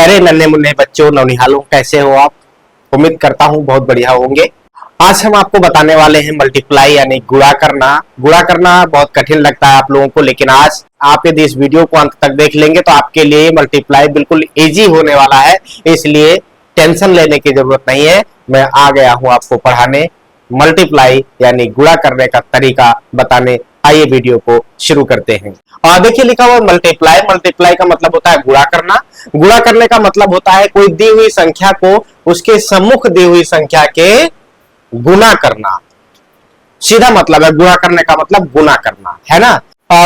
प्यारे नन्हे मुन्ने बच्चों, नौनिहालों, कैसे हो आप? उम्मीद करता हूँ बहुत बढ़िया होंगे। आज हम आपको बताने वाले हैं मल्टीप्लाई यानी गुणा करना। गुणा करना बहुत कठिन लगता है आप लोगों को, लेकिन आज आप यदि इस वीडियो को अंत तक देख लेंगे तो आपके लिए मल्टीप्लाई बिल्कुल इजी होने वाला है, इसलिए टेंशन लेने की जरूरत नहीं है। मैं आ गया हूँ आपको पढ़ाने, मल्टीप्लाई यानी गुणा करने का तरीका बताने। आइए वीडियो को शुरू करते हैं। और देखिए लिखा हुआ मल्टीप्लाई। मल्टीप्लाई का मतलब होता है गुणा करना। गुणा करने का मतलब होता है कोई दी हुई संख्या को उसके सम्मुख दी हुई संख्या के गुना करना। सीधा मतलब है गुणा करने का मतलब गुना करना, है ना।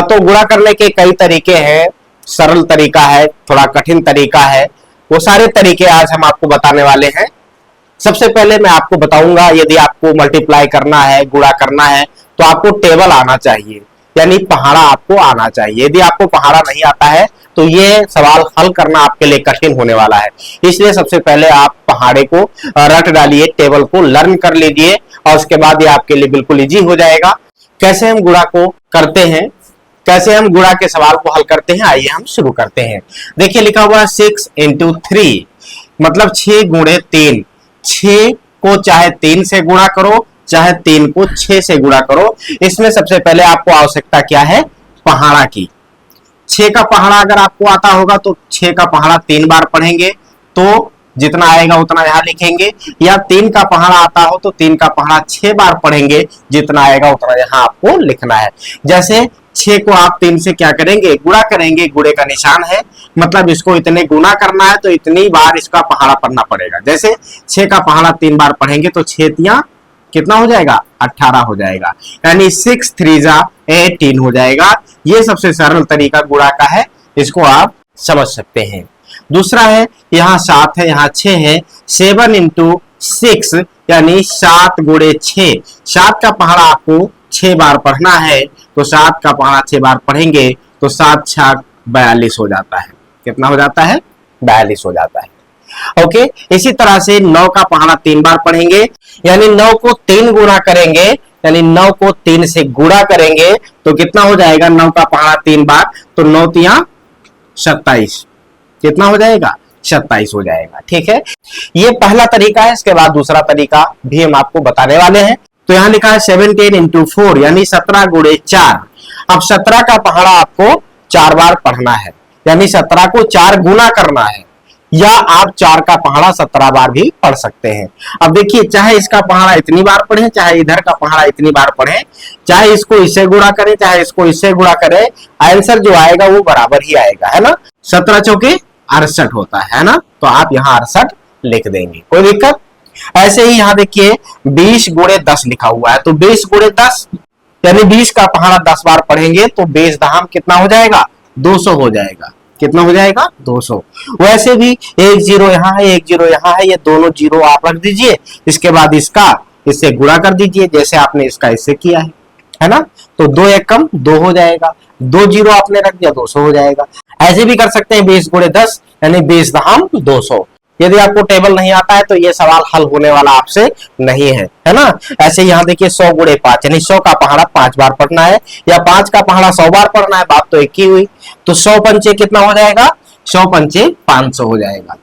तो गुणा करने के कई तरीके हैं। सरल तरीका है, थोड़ा कठिन तरीका है, वो सारे तरीके आज हम आपको बताने वाले हैं। सबसे पहले मैं आपको बताऊंगा, यदि आपको मल्टीप्लाई करना है, गुणा करना है, तो आपको टेबल आना चाहिए, यानी पहाड़ा आपको आना चाहिए। यदि आपको पहाड़ा नहीं आता है तो ये सवाल हल करना आपके लिए कठिन होने वाला है। इसलिए सबसे पहले आप पहाड़े को रट डालिए, टेबल को लर्न कर लीजिए, और उसके बाद ये आपके लिए बिल्कुल इजी हो जाएगा। कैसे हम गुणा को करते हैं, कैसे हम गुणा के सवाल को हल करते हैं, आइए हम शुरू करते हैं। देखिए लिखा हुआ है 6 into 3, मतलब 6 गुणे 3। 6 को चाहे 3 से गुणा करो, चाहे 3 को 6 से गुणा करो। इसमें सबसे पहले आपको आवश्यकता क्या है? पहाड़ा की। 6 का पहाड़ा अगर आपको आता होगा तो 6 का पहाड़ा 3 बार पढ़ेंगे तो जितना आएगा उतना यहां लिखेंगे, या 3 का पहाड़ा आता हो तो 3 का पहाड़ा 6 बार पढ़ेंगे, जितना आएगा उतना यहां आपको लिखना है। जैसे 6 को आप 3 से क्या करेंगे? गुणा करेंगे। गुणे का निशान है, मतलब इसको इतने गुणा करना है तो इतनी बार इसका पहाड़ा पढ़ना पड़ेगा। जैसे 6 का पहाड़ा 3 बार पढ़ेंगे तो 6 तियां कितना हो जाएगा? 18 हो जाएगा, यानी 6 3 जा 18 हो जाएगा। ये सबसे सरल तरीका गुणा का है, इसको आप समझ सकते हैं। दूसरा है, यहाँ 7 है, यहाँ 6 है। 7 into 6 यानी 7 गुणे 6। 7 का पहाड़ा आपको 6 बार पढ़ना है, तो 7 का पहाड़ा 6 बार पढ़ेंगे तो 7 छक 42 हो जाता है। कितना हो जाता है? 42 हो जाता है। ओके, इसी तरह से 9 का पहाड़ा 3 बार पढ़ेंगे, यानी 9 को 3 गुणा करेंगे, यानी 9 को 3 से गुणा करेंगे तो कितना हो जाएगा? 9 का पहाड़ा 3 बार तो 9 तियां 27। कितना हो जाएगा? 27 हो जाएगा। ठीक है, ये पहला तरीका है। इसके बाद दूसरा तरीका भी हम आपको बताने वाले हैं। तो यहाँ लिखा है 17 into 4 यानी 17 गुणे 4। अब 17 का पहाड़ा आपको 4 बार पढ़ना है, यानी 17 को 4 गुना करना है, या आप 4 का पहाड़ा 17 बार भी पढ़ सकते हैं। अब देखिए, चाहे इसका पहाड़ा इतनी बार पढ़े, चाहे इधर का पहाड़ा इतनी बार पढ़े, चाहे इसको इससे गुणा करें, चाहे इसको इससे गुणा करें, आंसर जो आएगा वो बराबर ही आएगा, है ना। 17 चौके 68 होता है ना, तो आप यहाँ 68 लिख देंगे, कोई दिक्कत। ऐसे ही यहाँ देखिए 20 गुणे 10 लिखा हुआ है, तो 20 गुणे 10 यानी 20 का पहाड़ा 10 बार पढ़ेंगे तो 20 दहाम कितना हो जाएगा? 200 हो जाएगा। कितना हो जाएगा? 200। वैसे भी एक 0 यहाँ है, एक 0 यहाँ है, ये दोनों 0 आप रख दीजिए, इसके बाद इसका इससे गुणा कर दीजिए, जैसे आपने इसका इससे किया है ना। तो 2 एक कम 2 हो जाएगा, 2 0 आपने रख दिया, 200 हो जाएगा। ऐसे भी कर सकते हैं 20 गुणे 10 यानी 20 दहाम 200। यदि आपको टेबल नहीं आता है तो ये सवाल हल होने वाला आपसे नहीं है ना। ऐसे यहाँ देखिए 100 गुणे 5 यानी 100 का पहाड़ा 5 बार पढ़ना है, या 5 का पहाड़ा 100 बार पढ़ना है, बात तो एक ही हुई। तो 100 पंचे कितना हो जाएगा? 100 पंचे 500 हो जाएगा।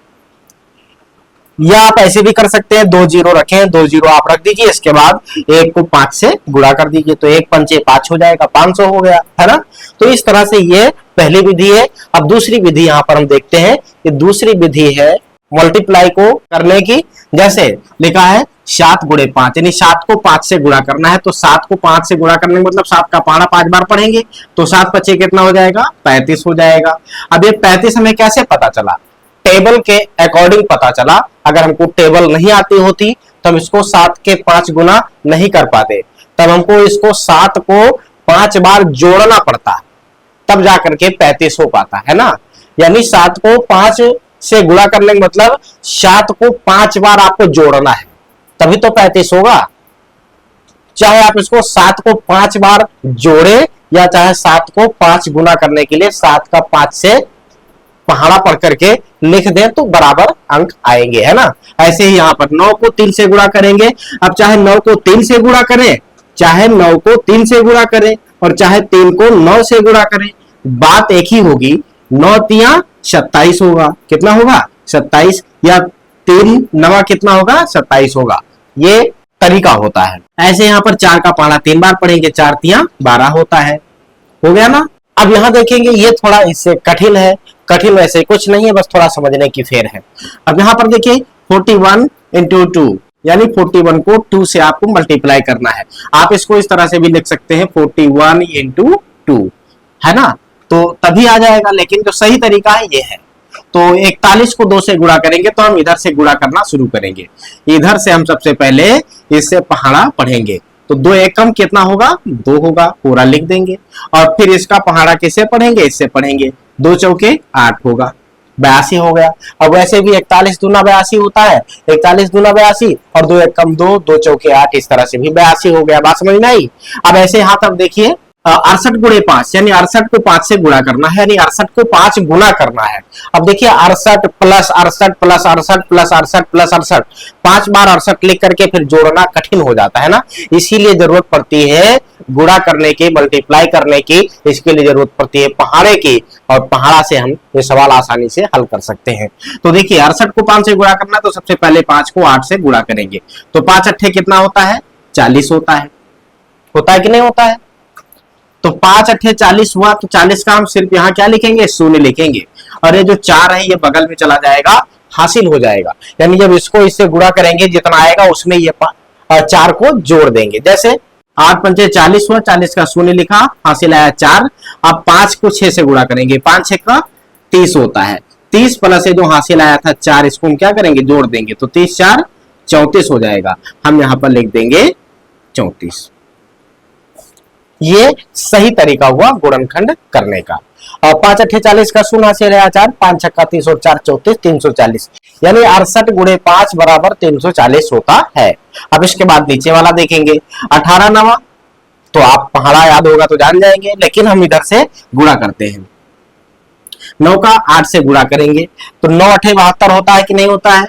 या आप ऐसे भी कर सकते हैं, 2 0 रखें, 2 0 आप रख दीजिए, इसके बाद 1 को 5 से गुणा कर दीजिए, तो 1 पंचे 5 हो जाएगा, 500 हो गया, है ना। तो इस तरह से ये पहली विधि है। अब दूसरी विधि यहाँ पर हम देखते हैं, ये दूसरी विधि है मल्टीप्लाई को करने की। जैसे लिखा है 7 गुणे 5 यानी 7 को 5 से गुणा करना है, तो 7 को 5 से गुणा करने का मतलब 7 का पहाड़ा 5 बार पढ़ेंगे, तो 7 पचे कितना हो जाएगा? 35 हो जाएगा। अब ये 35 हमें कैसे पता चला? टेबल के अकॉर्डिंग पता चला। अगर हमको टेबल नहीं आती होती तो हम इसको 7 के 5 गुना नहीं कर पाते, तब हमको इसको 7 को 5 बार जोड़ना पड़ता, तब जाकर के 35 हो पाता, है ना। यानी 7 को 5 से गुणा करने का मतलब 7 को 5 बार आपको जोड़ना है, तभी तो 35 होगा। चाहे आप इसको 7 को 5 बार जोड़े, या चाहे 7 को 5 गुना करने के लिए 7 का 5 से पहाड़ा पढ़ करके लिख दें तो बराबर अंक आएंगे, है ना। ऐसे ही यहाँ पर 9 को 3 से गुणा करेंगे। अब चाहे 9 को 3 से गुणा करें, चाहे 9 को 3 से गुणा करें, और चाहे 3 को 9 से गुणा करें, बात एक ही होगी। 9 तिया 27 होगा, कितना होगा 27, या 3 नवा कितना होगा 27 होगा। ये तरीका होता है। ऐसे यहाँ पर 4 का पहाड़ा 3 बार पढ़ेंगे, 4 तिया 12 होता है, हो गया ना। अब यहाँ देखेंगे ये थोड़ा इससे कठिन है, कठिन वैसे कुछ नहीं है, बस थोड़ा समझने की फेर है। अब यहाँ पर देखिए 41 इंटू 2, यानी 41 को 2 से आपको मल्टीप्लाई करना है। आप इसको इस तरह से भी लिख सकते हैं 41 इंटू 2, है ना, तो तभी आ जाएगा, लेकिन जो सही तरीका है ये है। तो 41 को 2 से गुणा करेंगे तो हम इधर से गुणा करना शुरू करेंगे। इधर से हम सबसे पहले इससे पहाड़ा पढ़ेंगे, तो 2 एकम कितना होगा 2 होगा, पूरा लिख देंगे। और फिर इसका पहाड़ा किससे पढ़ेंगे, इससे पढ़ेंगे, 2 चौके 8 होगा, 82 हो गया। अब वैसे भी 41 दूना 82 होता है, 41 दूना 82 और 2 एकम 2, 2 चौके 8, इस तरह से भी 82 हो गया। बात समझ में आई। अब ऐसे हाथ अब देखिए 68 गुणे 5, यानी 68 को 5 से गुणा करना है, यानी 68 को 5 गुना करना है। अब देखिए 68 प्लस 68 प्लस 68 प्लस 68 प्लस 68, 5 बार 68 लिख करके फिर जोड़ना कठिन हो जाता है ना, इसीलिए जरूरत पड़ती है गुणा करने की, मल्टीप्लाई करने की, इसके लिए जरूरत पड़ती है पहाड़े की, और पहाड़ा से हम ये सवाल आसानी से हल कर सकते हैं। तो देखिए 68 को 5 से गुणा करना, तो सबसे पहले 5 को 8 से गुणा करेंगे, तो 5 अट्ठे कितना होता है 40 होता है, होता है कि नहीं होता है। तो 5 अट्ठे 40 हुआ, तो 40 का हम सिर्फ यहाँ क्या लिखेंगे 0 लिखेंगे, और ये जो 4 है ये बगल में चला जाएगा, हासिल हो जाएगा। यानी जब इसको इससे गुणा करेंगे जितना आएगा उसमें ये 4 को जोड़ देंगे। जैसे 8 पंचे 40 हुआ, 40 का 0 लिखा, हासिल आया 4। अब 5 को 6 से गुणा करेंगे, 5 6 का 30 होता है, 30 प्लस ये जो हासिल आया था 4, इसको हम क्या करेंगे जोड़ देंगे, तो 30 4 34 हो जाएगा। हम यहाँ पर लिख देंगे 34। ये सही तरीका हुआ गुणनखंड करने का। और 5 अट्ठे 40 का 0 से रहा 4, 5 छक्का 30 और 4 34, 340, यानी 68 गुणे 5 बराबर 340 होता है। अब इसके बाद नीचे वाला देखेंगे 18 नवा, तो आप पहाड़ा याद होगा तो जान जाएंगे, लेकिन हम इधर से गुणा करते हैं। 9 का 8 से गुणा करेंगे, तो 9 अट्ठे 72 होता है कि नहीं होता है,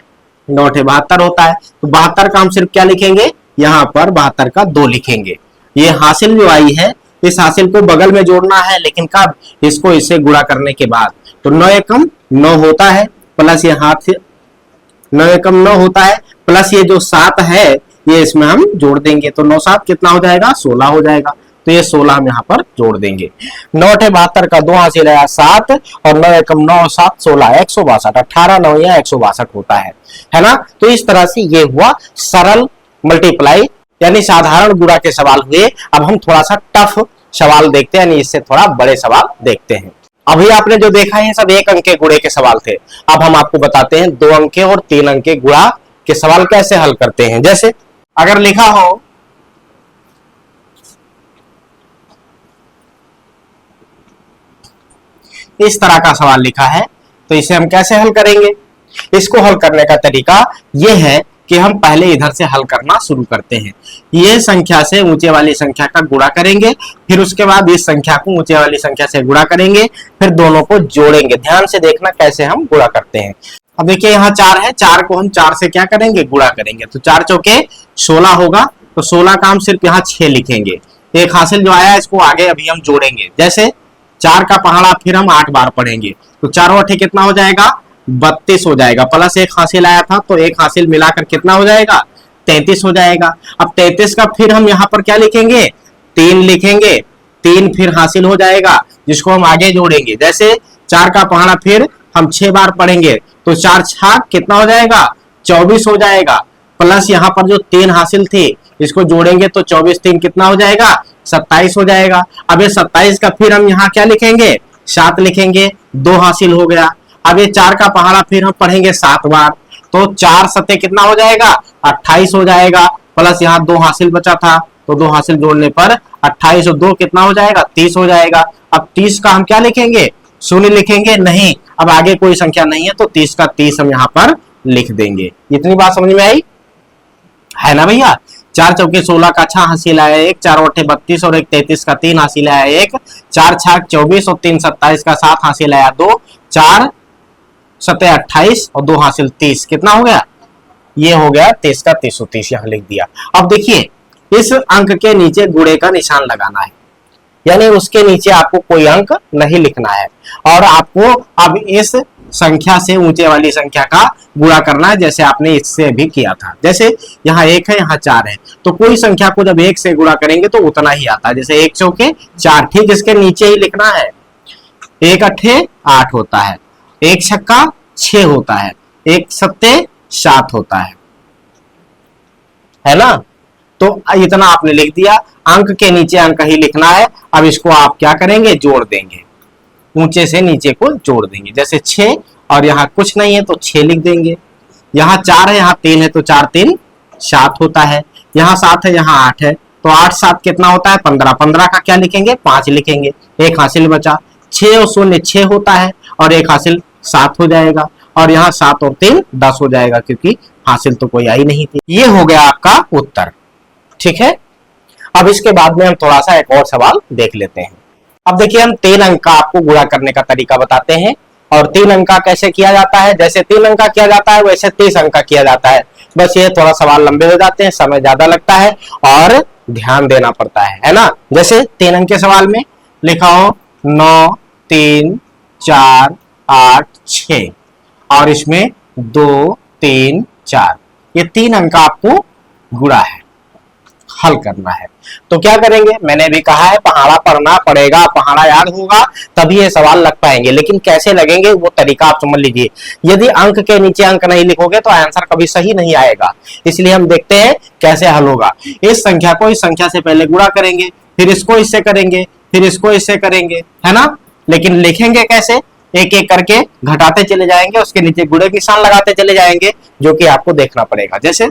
9 अट्ठे 72 होता है। तो 72 का हम सिर्फ क्या लिखेंगे, यहाँ पर 72 का 2 लिखेंगे। ये हासिल जो आई है, इस हासिल को बगल में जोड़ना है, लेकिन कब, इसको इससे गुणा करने के बाद। तो 9 एकम 9 होता है, प्लस ये हाथ से 9 एकम 9 होता है, प्लस ये जो 7 है ये इसमें हम जोड़ देंगे, तो 9 7 कितना हो जाएगा 16 हो जाएगा। तो ये 16 हम यहाँ पर जोड़ देंगे। 9 अट्ठे 72 का 2 हासिल आया 7, और 9 एकम 9 7 16 162, 18 9 या 162 होता है ना। तो इस तरह से ये हुआ सरल मल्टीप्लाई, यानी साधारण गुणा के सवाल हुए। अब हम थोड़ा सा टफ सवाल देखते हैं, यानी इससे थोड़ा बड़े सवाल देखते हैं। अभी आपने जो देखा है सब 1 अंक के गुणे के सवाल थे। अब हम आपको बताते हैं 2 अंक के और 3 अंक के गुणा के सवाल कैसे हल करते हैं। जैसे अगर लिखा हो इस तरह का सवाल लिखा है, तो इसे हम कैसे हल करेंगे। इसको हल करने का तरीका यह है कि हम पहले इधर से हल करना शुरू करते हैं। ये संख्या से ऊंचे वाली संख्या का गुणा करेंगे, फिर उसके बाद इस संख्या को ऊंचे वाली संख्या से गुणा करेंगे, फिर दोनों को जोड़ेंगे। ध्यान से देखना कैसे हम गुणा करते हैं। अब देखिए यहाँ 4 है, 4 को हम 4 से क्या करेंगे गुणा करेंगे, तो 4 चौके 16 होगा, तो 16 का हम सिर्फ यहाँ 6 लिखेंगे। एक हासिल जो आया इसको आगे अभी हम जोड़ेंगे। जैसे 4 का पहाड़ा फिर हम 8 बार पढ़ेंगे, तो 4 अट्ठे कितना हो जाएगा 32 हो जाएगा, प्लस एक हासिल आया था तो एक हासिल मिलाकर कितना हो जाएगा 33 हो जाएगा। अब 33 का फिर हम यहाँ पर क्या लिखेंगे 3 लिखेंगे, 3 फिर हासिल हो जाएगा जिसको हम आगे जोड़ेंगे। जैसे 4 का पहाड़ा फिर हम 6 बार पढ़ेंगे, तो 4 छाक कितना हो जाएगा 24 हो जाएगा, प्लस यहाँ पर जो 3 हासिल थी इसको जोड़ेंगे तो 24 3 कितना हो जाएगा 27 हो जाएगा। अब ये 27 का फिर हम यहाँ क्या लिखेंगे 7 लिखेंगे, 2 हासिल हो गया। अब ये 4 का पहाड़ा फिर हम पढ़ेंगे 7 बार, तो 4 सत्ते कितना हो जाएगा 28 हो जाएगा, प्लस यहाँ 2 हासिल बचा था तो 2 हासिल जोड़ने पर 28 और 2 कितना हो जाएगा 30 हो जाएगा। अब 30 का हम क्या लिखेंगे 0 लिखेंगे नहीं, अब आगे कोई संख्या नहीं है तो 30 का 30 हम यहाँ पर लिख देंगे। इतनी बात समझ में आई है ना भैया। 4 चौके 16 का 6 हासिल आया 1, 4 अट्ठे 32 और 1 33 का 3 हासिल आया 1, 4 छाक 24 और 3 27 का 7 हासिल आया 2, 4 सत्ते 28 और 2 हासिल 30, कितना हो गया ये हो गया 30 का 330 यहाँ लिख दिया। अब देखिए इस अंक के नीचे गुणे का निशान लगाना है, यानी उसके नीचे आपको कोई अंक नहीं लिखना है। और आपको अब इस संख्या से ऊंचे वाली संख्या का गुणा करना है, जैसे आपने इससे भी किया था। जैसे यहाँ 1 है, यहाँ 4 है, तो कोई संख्या को जब 1 से गुणा करेंगे तो उतना ही आता है। जैसे 1 चौके 4, ठीक इसके नीचे ही लिखना है। 1 अट्ठे 8 होता है, 1 छक्का 6 होता है, 1 सत्ते 7 होता है ना। तो इतना आपने लिख दिया, अंक के नीचे अंक ही लिखना है। अब इसको आप क्या करेंगे, जोड़ देंगे, ऊंचे से नीचे को जोड़ देंगे। जैसे 6 और यहाँ कुछ नहीं है तो 6 लिख देंगे। यहाँ 4 है, यहाँ 3 है, तो 4 3 7 होता है। यहाँ 7 है, यहाँ 8 है, तो 8 7 कितना होता है, 15। 15 का क्या लिखेंगे, 5 लिखेंगे, एक हासिल बचा। 6 और 0 6 होता है, और एक हासिल 7 हो जाएगा। और यहाँ 7 और 3 10 हो जाएगा, क्योंकि हासिल तो कोई आई नहीं थी। ये हो गया आपका उत्तर, ठीक है। अब इसके बाद में हम थोड़ा सा एक और सवाल देख लेते हैं। अब देखिए, हम 3 अंक का आपको गुणा करने का तरीका बताते हैं। और 3 अंक का कैसे किया जाता है, जैसे 3 अंक का किया जाता है वैसे 30 अंक का किया जाता है। बस ये थोड़ा सवाल लंबे हो जाते हैं, समय ज्यादा लगता है और ध्यान देना पड़ता है ना। जैसे 3 अंक के सवाल में लिखा हो 9 3 4 8 6, और इसमें 2 3 4, ये 3 अंक का आपको गुणा है, हल करना है। तो क्या करेंगे, मैंने भी कहा है पहाड़ा पढ़ना पड़ेगा, पहाड़ा याद होगा तभी ये सवाल लग पाएंगे। लेकिन कैसे लगेंगे वो तरीका आप समझ लीजिए। यदि अंक के नीचे अंक नहीं लिखोगे तो आंसर कभी सही नहीं आएगा। इसलिए हम देखते हैं कैसे हल होगा। इस संख्या को इस संख्या से पहले गुणा करेंगे, फिर इसको इससे करेंगे, फिर इसको इससे करेंगे, है ना। लेकिन लिखेंगे कैसे, एक एक करके घटाते चले जाएंगे, उसके नीचे गुणे के निशान लगाते चले जाएंगे, जो कि आपको देखना पड़ेगा। जैसे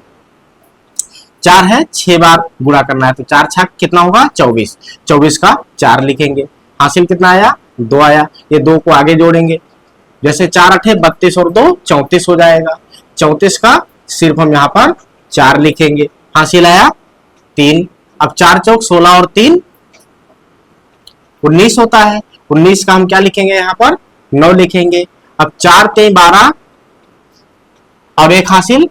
4 है, 6 बार गुणा करना है, तो 4 छक कितना होगा, 24। 24 का 4 लिखेंगे, हासिल कितना आया, 2 आया। ये 2 को आगे जोड़ेंगे, जैसे 4 अठे 32 और 2 34 हो जाएगा। 34 का सिर्फ हम यहाँ पर 4 लिखेंगे, हासिल आया 3। अब 4 चौक 16 और 3 19 होता है। 19 का हम क्या लिखेंगे, यहाँ पर 9 लिखेंगे। अब 4 3 12 और एक हासिल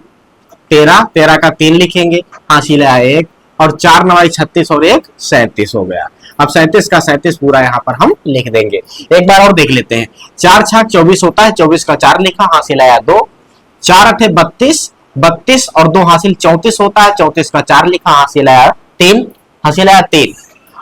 13, 13 का 3 लिखेंगे, हासिल आया 1। और 4 9 36 और 1 37 हो गया। अब 37 का 37 पूरा यहाँ पर हम लिख देंगे। एक बार और देख लेते हैं। 4 छक 24 होता है, 24 का 4 लिखा, हासिल आया 2। 4 अठे 32, 32 और 2 हासिल 34 होता है, 34 का 4 लिखा, हासिल आया 3, हासिल आया 3।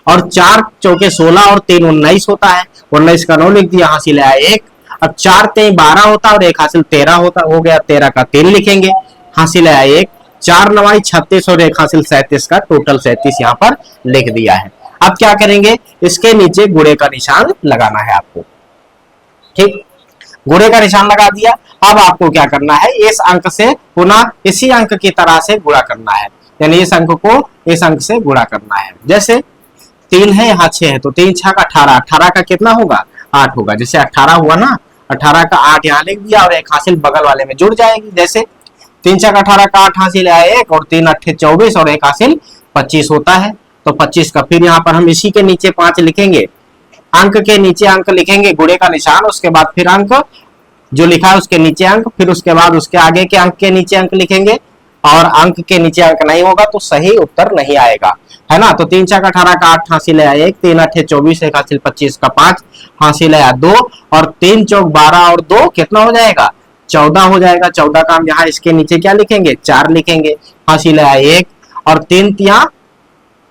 और 4 चौके 16 और 3 19 होता है, 19 का 9 लिख दिया, हासिल आया 1। अब 4 3 12 होता है और एक हासिल 13 होता हो गया, 13 का 3 लिखेंगे, हासिल आया 1। 4 9 36 और एक हासिल 37 का टोटल 37 यहाँ पर लिख दिया है। अब क्या करेंगे, इसके नीचे गुणे का निशान लगाना है आपको, ठीक। गुणे का निशान लगा दिया। अब आपको क्या करना है, इस अंक से पुनः इसी अंक की तरह से गुणा करना है, यानी इस अंक को इस अंक से गुणा करना है। जैसे 3 है, यहाँ 6 है, तो 3 छक 18, 18 का कितना होगा, 8 होगा। जैसे 18 हुआ ना, 18 का 8 यहाँ लिख दिया और एक हासिल बगल वाले में जुड़ जाएगी। जैसे 3 छक 18 का 8 हासिल आया 1, और 3 अट्ठे 24 और एक हासिल 25 होता है। तो 25 का फिर यहाँ पर हम इसी के नीचे 5 लिखेंगे, अंक के नीचे अंक लिखेंगे, गुणे का निशान, उसके बाद फिर अंक जो लिखा है उसके नीचे अंक, फिर उसके बाद उसके आगे के अंक के नीचे अंक लिखेंगे। और अंक के नीचे अंक नहीं होगा तो सही उत्तर नहीं आएगा, है ना। तो 3 छक 18 का 8 हासिल आया 1, 3 अट्ठे 24 एक हासिल 25 का 5 हासिल आया 2, और 3 चौक 12 और 2 कितना हो जाएगा, 14 हो जाएगा। 14 का हम यहाँ इसके नीचे क्या लिखेंगे, 4 लिखेंगे, हासिल आया 1। और 3 तिया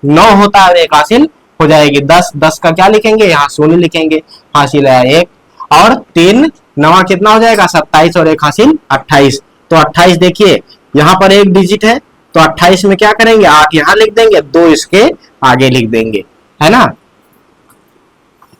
9 होता है और एक हासिल हो जाएगी 10, 10 का क्या लिखेंगे, यहाँ 0 लिखेंगे, हासिल आया 1। और 3 9 कितना हो जाएगा, 27 और एक हासिल 28। तो 28 देखिए यहाँ पर एक डिजिट है, तो 28 में क्या करेंगे, 8 यहाँ लिख देंगे, 2 इसके आगे लिख देंगे, है ना,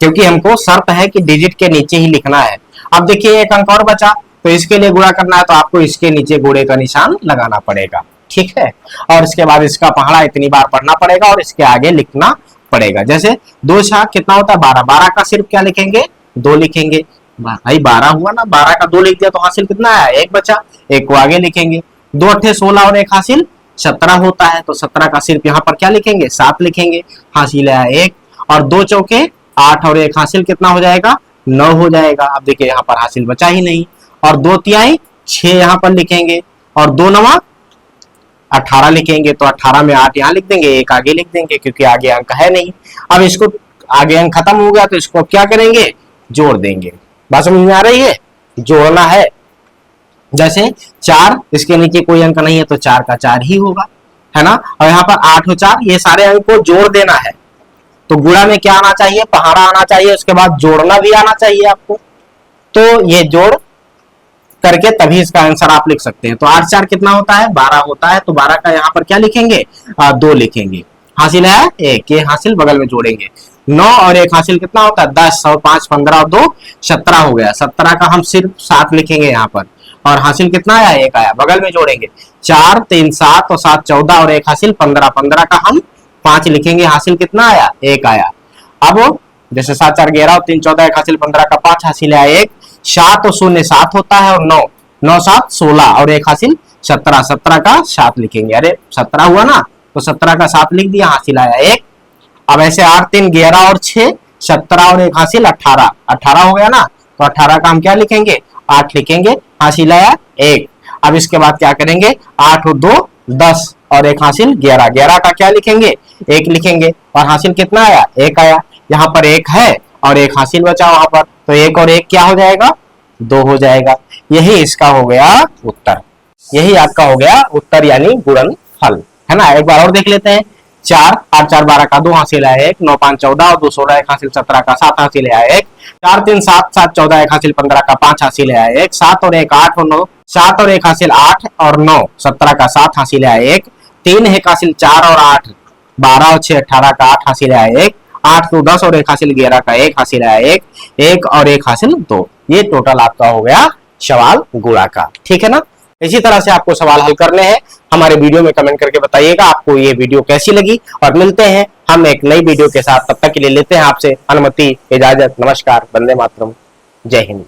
क्योंकि हमको शर्त है कि डिजिट के नीचे ही लिखना है। अब देखिए एक अंक और बचा, तो इसके लिए गुणा करना है, तो आपको इसके नीचे गुणे का निशान लगाना पड़ेगा, ठीक है। और इसके बाद इसका पहाड़ा इतनी बार पढ़ना पड़ेगा और इसके आगे लिखना पड़ेगा। जैसे 2 छक कितना होता है, 12, 12 का सिर्फ क्या लिखेंगे, 2 लिखेंगे। भाई 12 हुआ ना, 12 का 2 लिख दिया तो हासिल कितना आया, 1 बचा, 1 को आगे लिखेंगे। 2 अट्ठे 16 और एक हासिल 17 होता है, तो 17 का सिर्फ यहाँ पर क्या लिखेंगे, 7 लिखेंगे, हासिल आया 1। और 2 चौके 8 और एक हासिल कितना हो जाएगा, 9 हो जाएगा। अब देखिए यहाँ पर हासिल बचा ही नहीं। और 2 तिहाई 6 यहाँ पर लिखेंगे, और 2 9 18 लिखेंगे, तो 18 में 8 यहाँ लिख देंगे, 1 आगे लिख देंगे, क्योंकि आगे अंक है नहीं। अब इसको आगे अंक खत्म हो गया तो इसको अब क्या करेंगे, जोड़ देंगे। बात समझ में आ रही है, जोड़ना है। जैसे 4, इसके नीचे कोई अंक नहीं है तो 4 का 4 ही होगा, है ना। और यहाँ पर 8 और 4, ये सारे अंक को जोड़ देना है। तो गुणा में क्या आना चाहिए, पहाड़ा आना चाहिए, उसके बाद जोड़ना भी आना चाहिए आपको। तो ये जोड़ करके तभी इसका आंसर आप लिख सकते हैं। तो 8 4 कितना होता है, 12 होता है। तो 12 का यहाँ पर क्या लिखेंगे, 2 लिखेंगे। हासिल है 1, ये हासिल बगल में जोड़ेंगे। 9 और 1 हासिल कितना होता है, 10 और 5 15 और 2 17 हो गया। 17 का हम सिर्फ 7 लिखेंगे यहाँ पर, और हासिल कितना आया, 1 आया, बगल में जोड़ेंगे। 4 3 7 और 7 14 और 1 हासिल 15, 15 का हम 5 लिखेंगे, हासिल कितना आया, 1 आया। अब जैसे 7 4 11 और 3 14, 1 हासिल 15 का 5 हासिल आया 1। 7 और 0 7 होता है, और 9 9 7 16 और 1 हासिल 17, 17 का 7 लिखेंगे। अरे 17 हुआ ना, तो 17 का 7 लिख दिया, हासिल आया 1। अब ऐसे 8 3 11 और 6 17 और 1 हासिल 18, 18 हो गया ना, तो 18 का हम क्या लिखेंगे, 8 लिखेंगे, हासिल आया 1। अब इसके बाद क्या करेंगे, 8 और 2 10 और 1 हासिल 11, 11 का क्या लिखेंगे, 1 लिखेंगे, और हासिल कितना आया, 1 आया। यहाँ पर 1 है और 1 हासिल बचा वहां पर, तो 1 और 1 क्या हो जाएगा, 2 हो जाएगा। यही इसका हो गया उत्तर, यही आपका हो गया उत्तर, यानी गुणनफल, है ना। एक बार और देख लेते हैं। 4 8 4 12 का 2 हासिल आया 1, 9 5 14 और 2 16, 1 हासिल 17 का 7 हासिल आया 1। 4 3 7 7 14, 1 हासिल 15 का 5 हासिल आया 1। 7 और 1 8 और 9, 7 और 1 हासिल 8 और 9 17 का 7 हासिल आया 1। 3 1 हासिल 4 और 8 12 और 6 18 का 8 हासिल आया 1। 8 2 10 और 1 हासिल 11 का 1 हासिल आया 1। 1 और 1 हासिल 2। ये टोटल आपका हो गया सवाल गुणा का, ठीक है ना। इसी तरह से आपको सवाल हल करने हैं। हमारे वीडियो में कमेंट करके बताइएगा आपको ये वीडियो कैसी लगी, और मिलते हैं हम एक नई वीडियो के साथ। तब तक के लिए लेते हैं आपसे अनुमति, इजाजत, नमस्कार, वंदे मातरम, जय हिंद।